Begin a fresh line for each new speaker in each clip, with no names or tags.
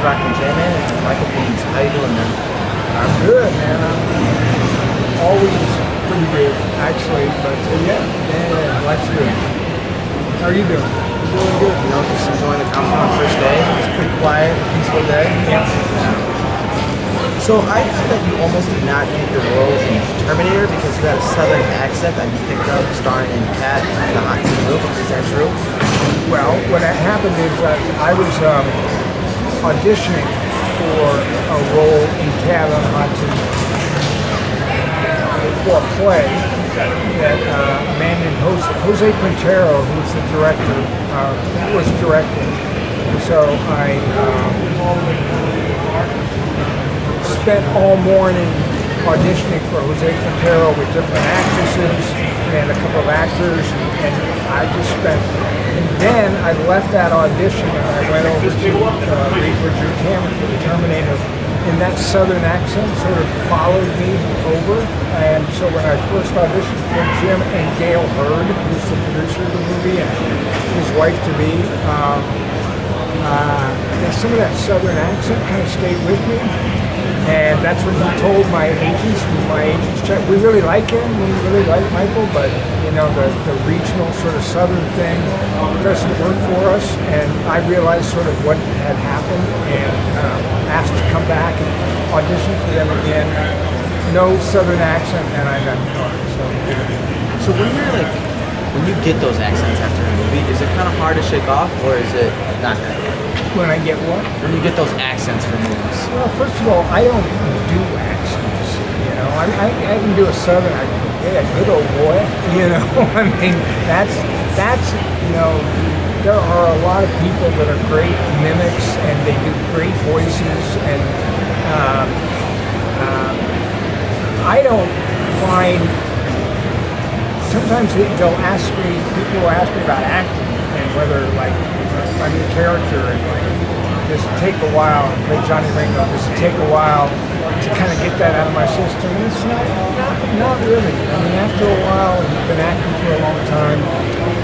rocking J-Man and Michael Beans. How you doing, man?
I'm good, man. I'm always pretty good, actually. But yeah, life's good. How are you doing?
I'm doing good. You know, just enjoying the Tombstone first day. It's pretty quiet, peaceful day.
Yeah.
So I heard that you almost did not get your role in Terminator because you had a southern accent that you picked up starring in Cat and the Hot Team movie. Is that true?
Well, what happened is that I was auditioning for a role in Cat on Hot Team for a play that a man named Jose Quintero, who's the director, was directing. So I spent all morning auditioning for Jose Quintero with different actresses and a couple of actors, and I just spent. And then I left that audition and I went over to read for Drew Cameron for the Terminator, and that southern accent sort of followed me over. And so when I first auditioned for Jim and Gail Hurd, who's the producer of the movie, and his wife to be, some of that southern accent kind of stayed with me. And that's when he told my agents, we really like him, we really like Michael, but you know, the regional sort of southern thing doesn't work for us. And I realized sort of what had happened and asked to come back and audition for them again. No southern accent, and I got the part.
So when you get those accents after a movie, is it kind of hard to shake off, or is it not that good?
When I get what?
When you get those accents for movies.
Well, first of all, I don't do accents. You know, I can do a southern. I can, hey, a good old boy. You know, I mean, that's you know, there are a lot of people that are great mimics and they do great voices, and I don't find. Sometimes they'll ask me. People will ask me about acting and whether like. I'm a character, and like, just take a while and play Johnny Ringo. Just take a while to kind of get that out of my system. And it's not really. I mean, after a while, and you've been acting for a long time,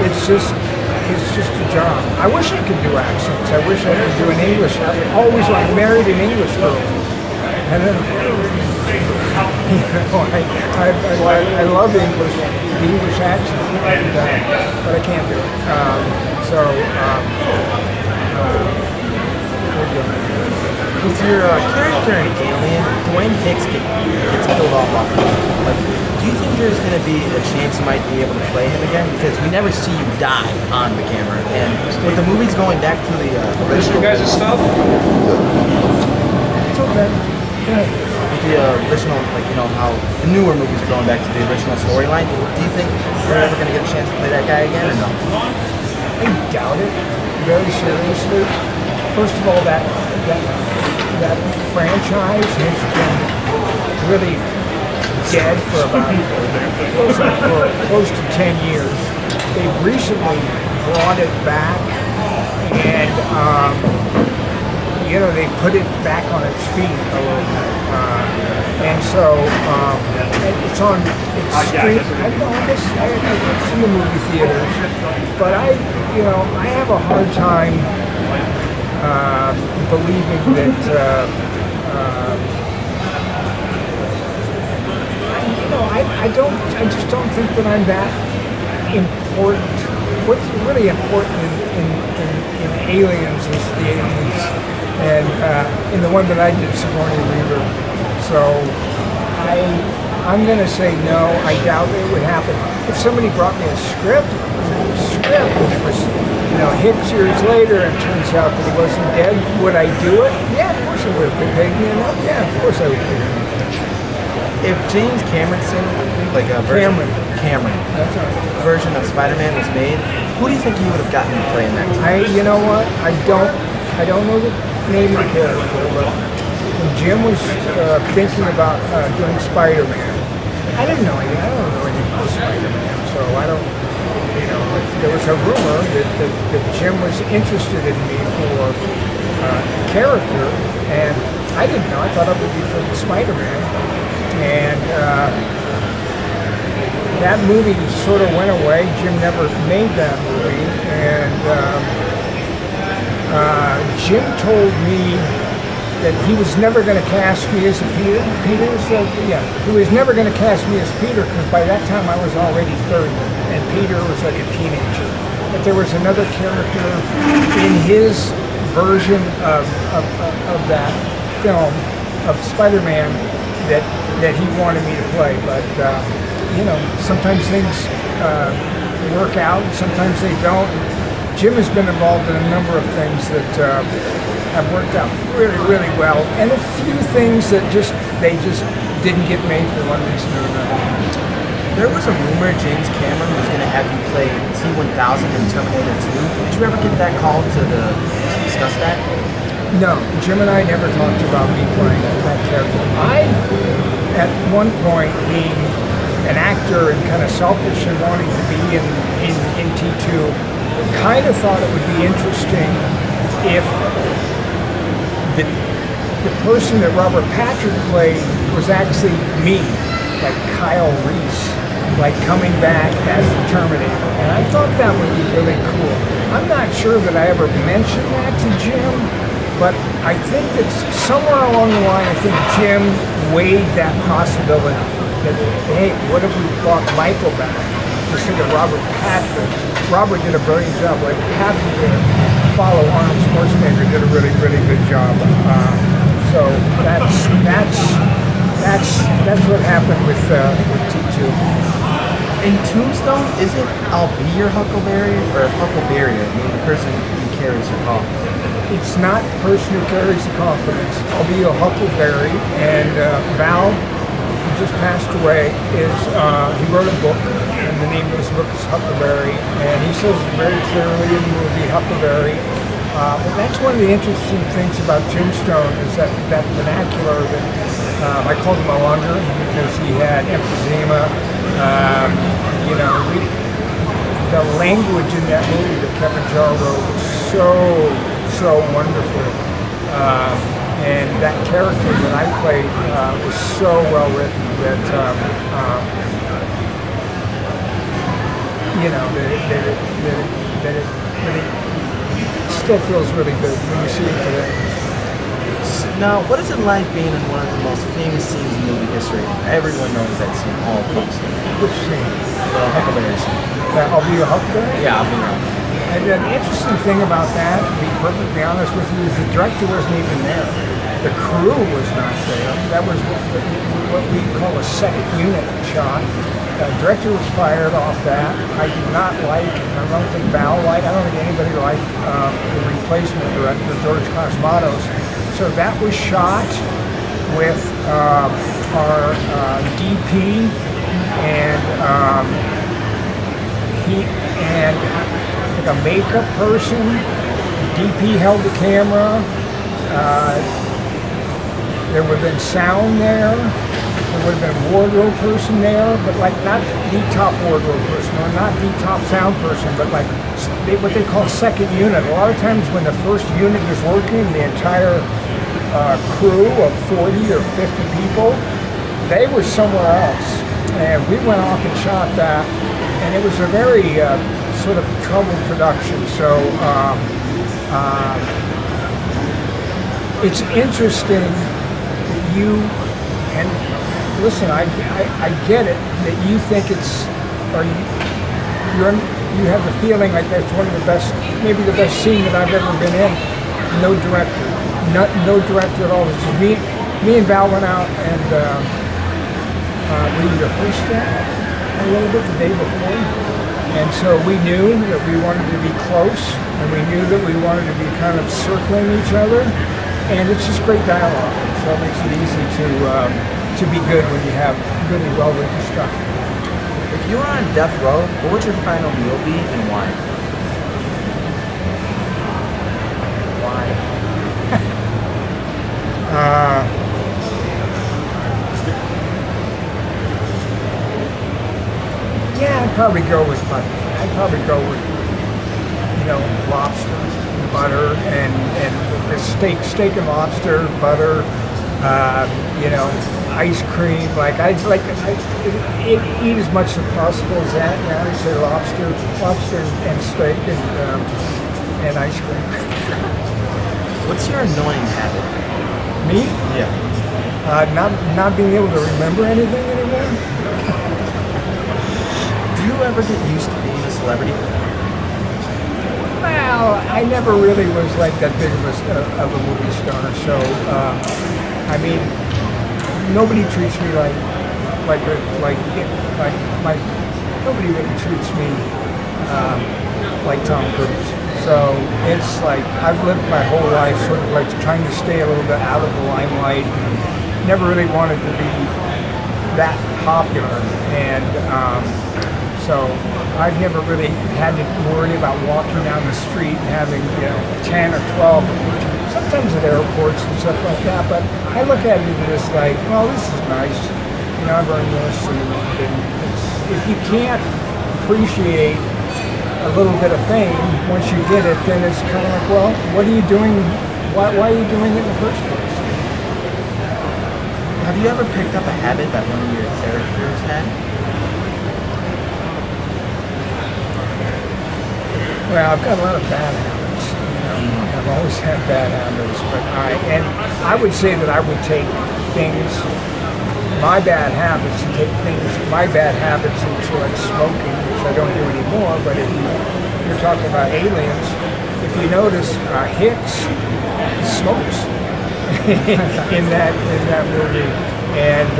it's just a job. I wish I could do accents. I wish I could do an English. I always married an English girl, and then you know, I love the English accent, but I can't do it.
With your character in Alien, Dwayne Hicks gets killed off the Like, do you think there's going to be a chance you might be able to play him again? Because we never see you die on the camera, and with the movies going back to the
original guys' stuff.
It's okay. Yeah.
With the original, like, you know, how the newer movies are going back to the original storyline, do you think we're ever going to get a chance to play that guy again, or no?
I doubt it, very seriously. First of all, that franchise has been really dead for about close to 10 years. They've recently brought it back, and you know, they put it back on its feet a little bit. And so it's on street. I guess it's in the movie theaters, but I have a hard time believing that. I just don't think that I'm that important. What's really important in Aliens is the aliens, and in the one that I did, Sigourney Weaver. So I'm going to say no. I doubt it would happen. If somebody brought me a script, which was, you know, Hicks years later, and it turns out that he wasn't dead, would I do it? Yeah, of course I would. If they paid me enough, yeah, of course I would do it.
If James Cameronson, like a version of Spider-Man was made, who do you think you would have gotten to play in that?
You know what? I don't know the name of the character, but when Jim was thinking about doing Spider-Man, I don't know anything about Spider-Man, so I don't. You know, there was a rumor that Jim was interested in me for character, and I didn't know. I thought it would be for Spider-Man. And that movie sort of went away. Jim never made that movie. And Jim told me that he was never going to cast me as a Peter. He was never going to cast me as Peter because by that time I was already 30, and Peter was like a teenager. But there was another character in his version of that film of Spider-Man that he wanted me to play. But sometimes things work out, sometimes they don't. Jim has been involved in a number of things that have worked out really, really well, and a few things that they just didn't get made for one reason or another.
There was a rumor James Cameron was going to have you play T-1000 in Terminator 2. Did you ever get that call to discuss that?
No, Jim and I never talked about me playing that character. I, at one point, being an actor and kind of selfish and wanting to be in T2, kind of thought it would be interesting if the person that Robert Patrick played was actually me, like Kyle Reese, like coming back as the Terminator. And I thought that would be really cool. I'm not sure that I ever mentioned that to Jim, but I think that somewhere along the line, I think Jim weighed that possibility that, hey, what if we brought Michael back instead of Robert Patrick? Robert did a brilliant job. Like having to follow Arnold Schwarzenegger did a really, really good job. So that's what happened with T2.
In Tombstone, is it I'll be your Huckleberry or Huckleberry? I mean, the person who carries your coffin.
It's not the person who carries the coffin. It's I'll be your Huckleberry. And Val, who just passed away, he wrote a book, and the name of his book is Huckleberry, and he says very clearly in the movie Huckleberry. But that's one of the interesting things about Tombstone is that vernacular that I called him a Lunger because he had emphysema. The language in that movie that Kevin Jarre wrote was so wonderful. And that character that I played was so well written that it still feels really good when you see it today.
Now, what is it like being in one of the most famous scenes in movie history? Everyone knows that scene, all across.
Which scene?
The Huckleberry scene.
I'll be your Huckleberry?
Yeah, I'll be your.
And the interesting thing about that, to be perfectly honest with you, is the director wasn't even there. The crew was not there. That was what we call a second unit shot. The director was fired off that. I do not like, I don't think Val liked, I don't think anybody liked the replacement director, George Cosmatos. So that was shot with our DP and like a makeup person. DP held the camera. There would have been sound there. There would have been a wardrobe person there, but like not the top wardrobe person or not the top sound person, but like what they call second unit. A lot of times when the first unit is working, the entire crew of 40 or 50 people, they were somewhere else. And we went off and shot that, and it was a very sort of troubled production. So it's interesting that you, and listen, I get it, that you think it's, or you have the feeling like that's one of the best, maybe the best scene that I've ever been in. No director. No director at all. It was just me and Val went out and we rehearsed that a little bit the day before. And so we knew that we wanted to be close, and we knew that we wanted to be kind of circling each other. And it's just great dialogue. So it makes it easy to be good when you have really well-written stuff.
If you were on death row, what would your final meal be and why?
Yeah, I'd probably go with lobster, butter, and the steak and lobster, butter, ice cream. Like I'd eat as much as possible as that. I'd say lobster and steak and ice cream.
What's your annoying habit?
Me?
Yeah.
Not being able to remember anything anymore.
Do you ever get used to being a celebrity?
Well, I never really was like that big of a movie star. So, I mean, nobody treats me like nobody really treats me like Tom Cruise. So it's like I've lived my whole life sort of like trying to stay a little bit out of the limelight. Never really wanted to be that popular, and so I've never really had to worry about walking down the street and having 10 or 12 or 15, sometimes at airports and stuff like that. But I look at it as like, well, this is nice. I've earned this, and if you can't appreciate a little bit of fame once you get it, then it's kind of like, well, what are you doing? Why are you doing it in the first place?
Have you ever picked up a habit that one of your characters had?
Well, I've got a lot of bad habits. I've always had bad habits, but I would say that I would take things, my bad habits into like smoking, which I don't do anymore. But if you're talking about aliens, if you notice, Hicks smokes in that movie, and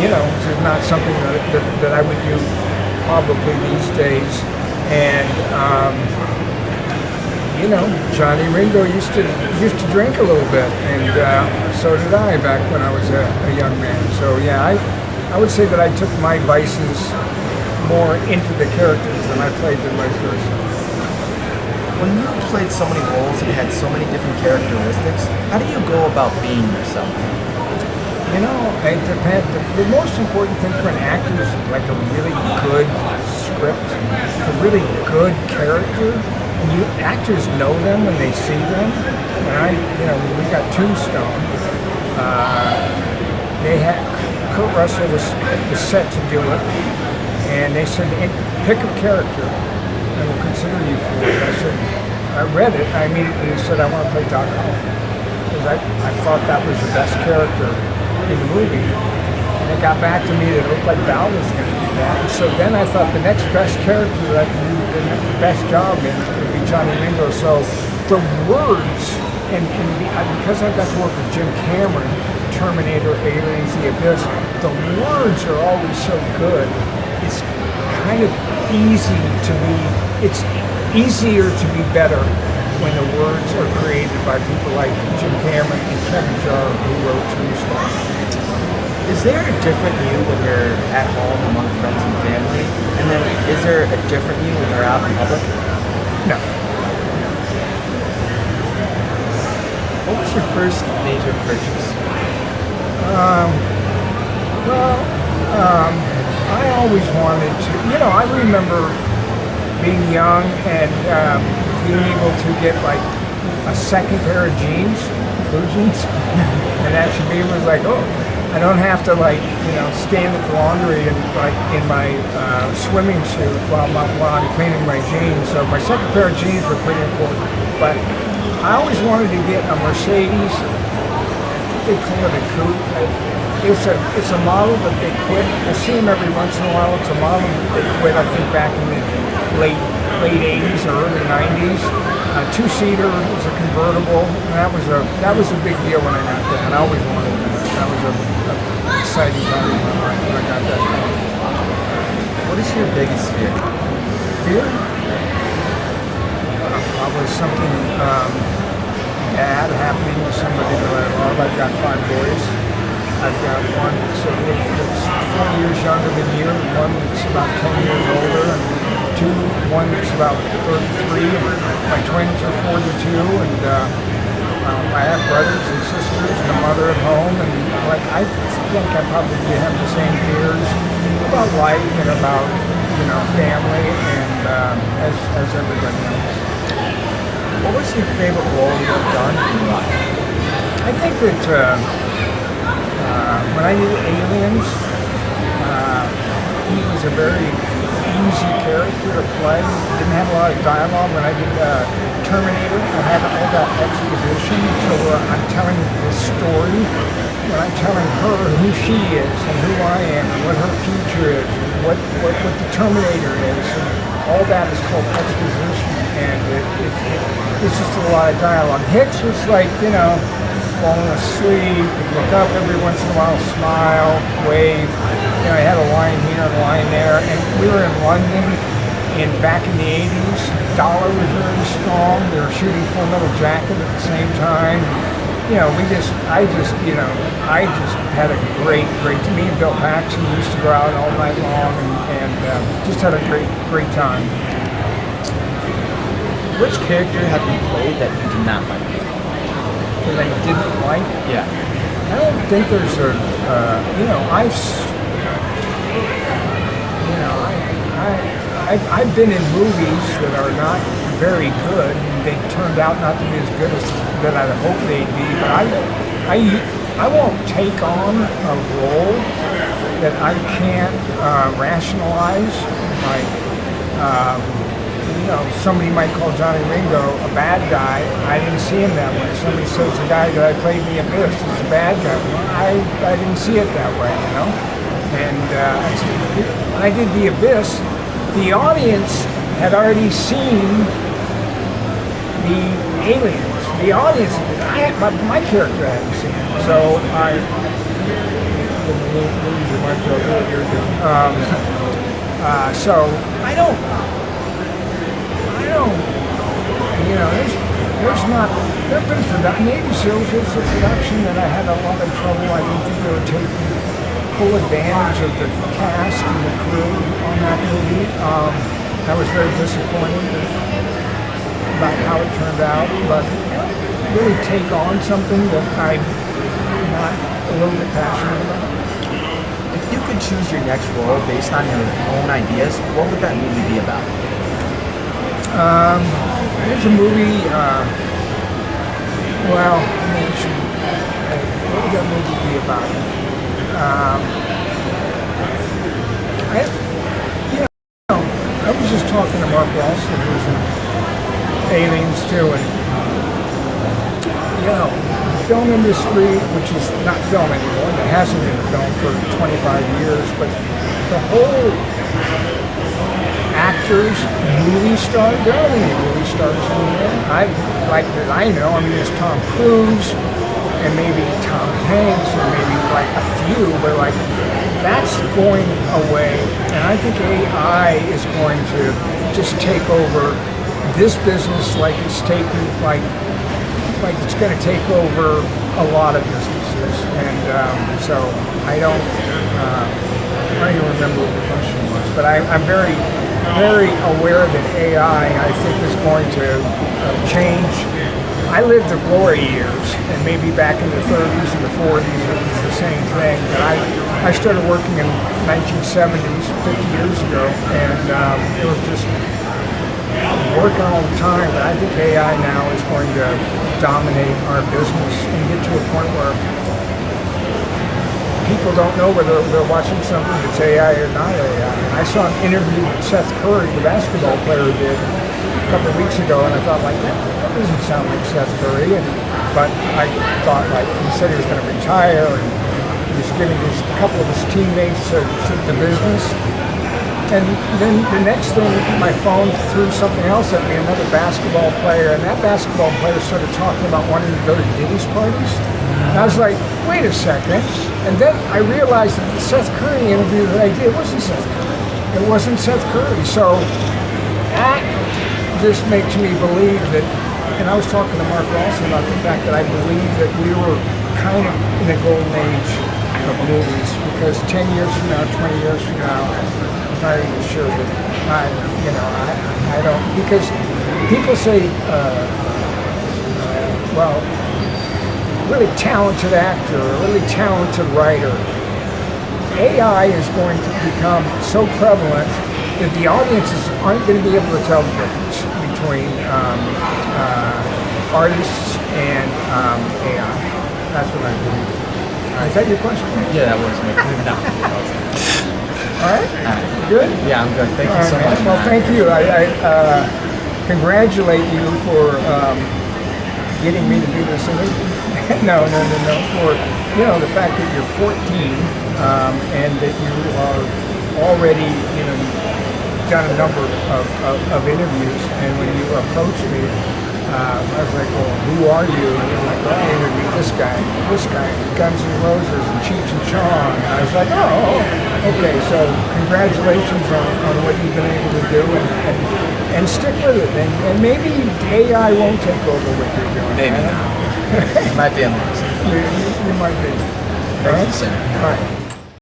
it's not something that I would do probably these days. And Johnny Ringo used to drink a little bit, and so did I back when I was a young man. So yeah, I would say that I took my vices more into the characters than I played them vice versa.
When you played so many roles and had so many different characteristics, how do you go about being yourself?
It depends. The most important thing for an actor is like a really good script, a really good character. And actors know them when they see them. When we got Tombstone, they had Kurt Russell was set to do it, and they said, hey, pick a character and we'll consider you for it. I said, I read it. I immediately said, I want to play Doc Holland, because I thought that was the best character in the movie. And it got back to me that it looked like Val was going to do that. And so then I thought the next best character that I could do the best job in would be Johnny Ringo. So the words, and because I got to work with Jim Cameron, Terminator, Aliens, The Abyss, the words are always so good. It's kind of easy to be, it's easier to be better when the words are created by people like Jim Cameron and Kevin Jarre, who wrote Tombstone.
Is there a different you when you're at home among friends and family? And then is there a different you when you're out in public?
No.
What was your first major purchase?
I always wanted to, I remember being young and being able to get like a second pair of jeans, blue jeans, and that should be was like, oh, I don't have to stand at the laundry and in my swimming suit while I'm cleaning my jeans. So my second pair of jeans were pretty important. But I always wanted to get a Mercedes. They call it a coupe. It's a model that they quit. I see them every once in a while. It's a model that they quit, I think, back in the late 80s or early 90s. Two-seater, it was a convertible. And that was a big deal when I got that. And I always wanted that. That was an exciting time in my life when I got that car.
What is your biggest fear?
Fear? Probably something bad happening to somebody that I love. I've got 5 boys. I've got one that's 4 years younger than you, and one that's about 10 years older, and one that's about 33. My twins are 42, and I have brothers and sisters and a mother at home, and I think I probably have the same fears about life and about family and as everybody else.
What was your favorite role you've done in life?
I think that when I did Aliens, he was a very easy character to play. Didn't have a lot of dialogue. When I did Terminator. I have all that exposition. So where I'm telling this story, when I'm telling her who she is and who I am and what her future is, and what the Terminator is, and all that is called exposition. And it's just a lot of dialogue. Hicks was like, falling asleep, look up every once in a while, smile, wave. I had a line here and a line there. And we were in London back in the 80s. Dollar was very strong. They were shooting Full Metal Jacket at the same time. I just had a great, me and Bill Paxton used to go out all night long and just had a great time.
Which character have you played that you did not like?
That I didn't like?
Yeah.
I don't think there's I've been in movies that are not very good. They turned out not to be as good as that I hope they'd be. But I won't take on a role that I can't rationalize. Somebody might call Johnny Ringo a bad guy. I didn't see him that way. Somebody says the guy that I played in The Abyss is a bad guy. I didn't see it that way, And when I did The Abyss, the audience had already seen the aliens. The audience, my character hadn't seen it. So so I don't, there have been Navy SEALs was a production that I had a lot of trouble. I didn't think they were taking full advantage of the cast and the crew on that movie. I was very disappointed about how it turned out, but really take on something that I'm not a little bit passionate about.
If you could choose your next role based on your own ideas, what would that movie be about?
There's a movie, what would that movie be about? I was just talking to Mark Ralston, who's in Aliens too, and the film industry, which is not film anymore, and it hasn't been film for 25 years, but the whole actors, movie stars, there aren't any movie stars anymore. There's Tom Cruise and maybe Tom Hanks and maybe like a few, but that's going away. And I think AI is going to just take over this business like it's taken, like it's going to take over a lot of businesses. And so I don't even remember what the question was, but I'm very aware that AI, I think, is going to change. I lived the glory years, and maybe back in the 30s and the 40s it was the same thing. But I started working in 1970s, 50 years ago, and it was just working all the time. But I think AI now is going to dominate our business and get to a point where people don't know whether they're watching something that's AI or not AI. I saw an interview that Seth Curry, the basketball player, did a couple of weeks ago, and I thought, that doesn't sound like Seth Curry. But I thought, he said he was going to retire, and he was giving a couple of his teammates the business. And then the next thing, my phone threw something else at me, another basketball player, and that basketball player started talking about wanting to go to Diddy's parties. And I was like, wait a second. And then I realized that the Seth Curry interview that I did wasn't Seth Curry. It wasn't Seth Curry. So that just makes me believe that, and I was talking to Mark Ralston about the fact that I believe that we were kind of in a golden age of movies, because 10 years from now, 20 years from now, I'm not even sure that I don't, because people say, really talented actor, a really talented writer. AI is going to become so prevalent that the audiences aren't going to be able to tell the difference between artists and AI. That's what I believe. Is that your question?
Yeah, that was me. No.
All right? Good?
Yeah, I'm good. Thank you so much.
Well, thank you. congratulate you for getting me to do this interview. No. For the fact that you're 14 and that you are already done a number of interviews. And when you approached me, I was like, well, who are you? And you're like, well, I interviewed this guy, Guns N' Roses and Cheech and Chong. And I was like, oh, okay. So congratulations on what you've been able to do, and stick with it. And maybe AI won't take over what you're doing.
Maybe not. It might be amazing.
You might be.
Thank you, sir.
All right.